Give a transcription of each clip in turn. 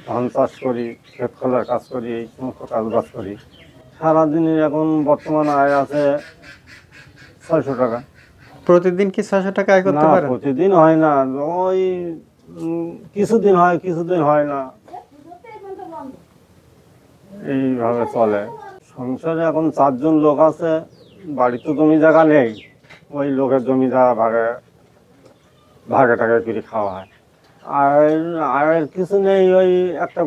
ধান চাষ করি, ক্ষেত খোলার কাজ করি, এই সমস্ত কাজ বাজ করি। সারাদিনের এখন বর্তমান আয় আছে 600 টাকা। প্রতিদিন কি 600 টাকা আয় করতে না, পারেন? প্রতিদিন হয় না, ওই কিছুদিন হয়, কিছুদিন হয় না, এইভাবে চলে। সংসারে এখন 4 জন লোক আছে, বাড়িতে জমি জায়গা নেই, ওই লোকের জমি জায়গা ভাগে ভাগে টাগে করে খাওয়া হয়। আর আর কিছু নেই, ওই একটা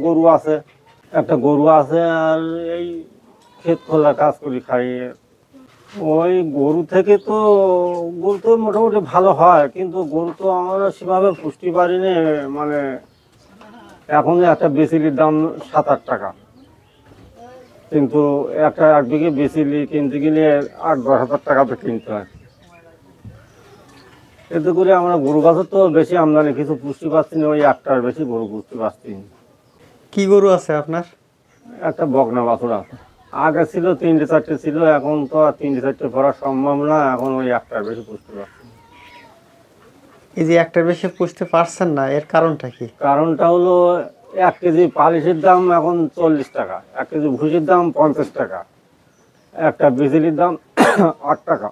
গরু আছে আর এই ক্ষেত খোলা কাজ করি খাই। ওই গরু তো মোটামুটি ভালো হয়, কিন্তু গরু তো আমরা সেভাবে পুষ্টি পারিনি। মানে এখন একটা বেচিলির দাম 7-8 টাকা, কিন্তু একটা 1 বিঘে বেচিলি কিনতে গেলে 8-10 হাজার টাকাতে কিনতে হয়। এতে করে আমরা গরু গাছের তো বেশি আমদানি, কিছু পুষ্টি পাচ্ছি না, ওই একটার বেশি গরু পুষ্টি পাচ্ছি না। কি গরু আছে আপনার? একটা বকনা বাছুর আছে। আগে ছিল 3-4টে ছিল, এখন তো আর 3-4টে ভরা সম্ভব না, এখন ওই একটার বেশি পুষতে পারছি না। এই যে একটার বেশি পুষতে পারছেন না, এর কারণটা কি? কারণটা হলো 1 কেজি পালিশের দাম এখন 40 টাকা, 1 কেজি ভুসির দাম 50 টাকা, একটা বিজলির দাম 8 টাকা।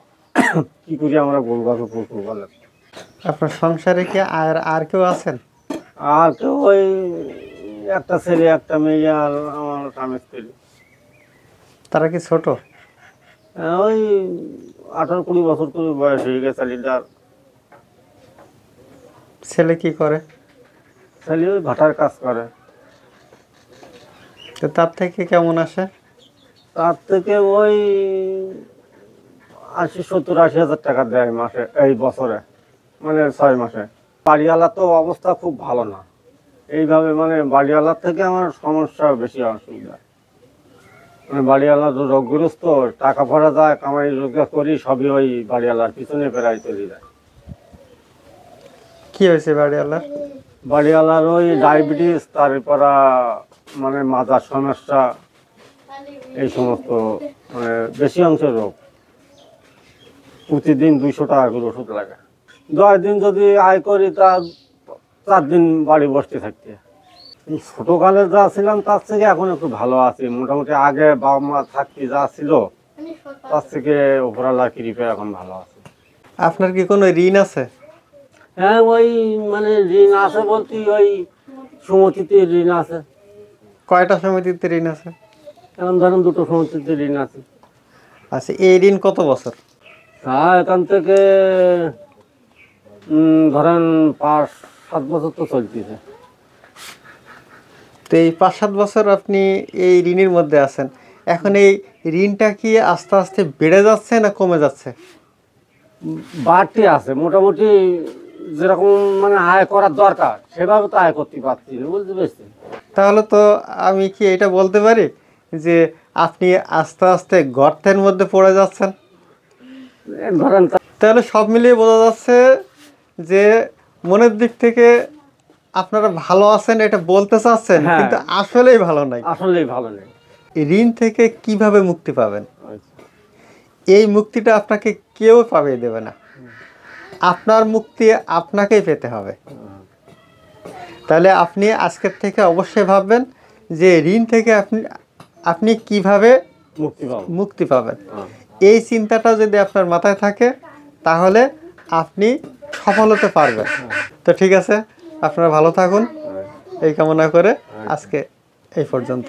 কি করি আমরা গরু গাছে পুষবো বলেন? আপনার সংসারে কি আর কেউ আছেন? আর কেউ ওই একটা ছেলে, একটা মেয়ে আর আমার স্বামী স্ত্রী। তারা কি ছোট? ওই 18-20 বছর করে বয়স হয়ে গেছে ছেলেটার। ছেলে কি করে? ছেলে ওই ভাটার কাজ করে। তো তার থেকে কেমন আসে? তার থেকে ওই 70-80 হাজার টাকা দেয় মাসে, এই বছরে, মানে 6 মাসে। বাড়িওয়ালা তো অবস্থা খুব ভালো না, এইভাবে মানে বাড়িওয়ালার থেকে আমার সমস্যা বেশি, অসুবিধা। মানে বাড়িওয়ালা তো রোগগ্রস্ত, টাকা পড়া যায়, কামাই রোজগার করি, সবই ওই বাড়িওয়ালার পিছনে প্রায় চলে যায়। কি হয়েছে বাড়িওয়ালার? বাড়িওয়ালার ওই ডায়াবেটিস, তারপর মানে মাথার সমস্যা, এই সমস্ত মানে বেশি অংশের রোগ। প্রতিদিন 200 টাকা করে ওষুধ লাগে। 10 দিন যদি আয় করি, তা 4 দিন বাড়ি বসতে থাকতে। ছোটকালে যা ছিলাম তার থেকে এখন একটু ভালো আছি, মোটামুটি আগে বাবা মা থাকতে যা ছিল তার থেকে উপরালা কৃপায় এখন ভালো আছে। আপনার কি কোনো ঋণ আছে? হ্যাঁ, ওই মানে ঋণ আছে বলতে ওই সমিতিতে ঋণ আছে। কয়টা সমিতিতে ঋণ আছে? এখন ধরেন 2টো সমিতিতে ঋণ আছে। আচ্ছা, এই ঋণ কত বছর? এখান থেকে ধরেন 5-7 বছর তো চলতেছে। তো এই 5-7 বছর আপনি এই ঋণের মধ্যে আছেন। এখন এই ঋণটা কি আস্তে আস্তে বেড়ে যাচ্ছে না কমে যাচ্ছে? বাড়তি আছে, মোটামুটি যেরকম মানে আয় করার দরকার সেভাবে তো আয় করতে পারছি না, বুঝতে পেরেছেন? তাহলে তো আমি কি এটা বলতে পারি যে আপনি আস্তে আস্তে গর্তের মধ্যে পড়ে যাচ্ছেন? ধরেন তাহলে সব মিলিয়ে বোঝা যাচ্ছে যে মনের দিক থেকে আপনারা ভালো আছেন, এটা বলতে চাচ্ছেন, হ্যাঁ, কিন্তু আসলেই ভালো নাই। আসলেই ভালো নেই। ঋণ থেকে কিভাবে মুক্তি পাবেন? এই মুক্তিটা আপনাকে কেউ পাবিয়ে দেবে না, আপনার মুক্তি আপনাকেই পেতে হবে। তাহলে আপনি আজকের থেকে অবশ্যই ভাববেন যে ঋণ থেকে আপনি কিভাবে মুক্তি পাবেন। এই চিন্তাটা যদি আপনার মাথায় থাকে তাহলে আপনি সফল হতে পারবেন। তো ঠিক আছে, আপনারা ভালো থাকুন এই কামনা করে আজকে এই পর্যন্ত।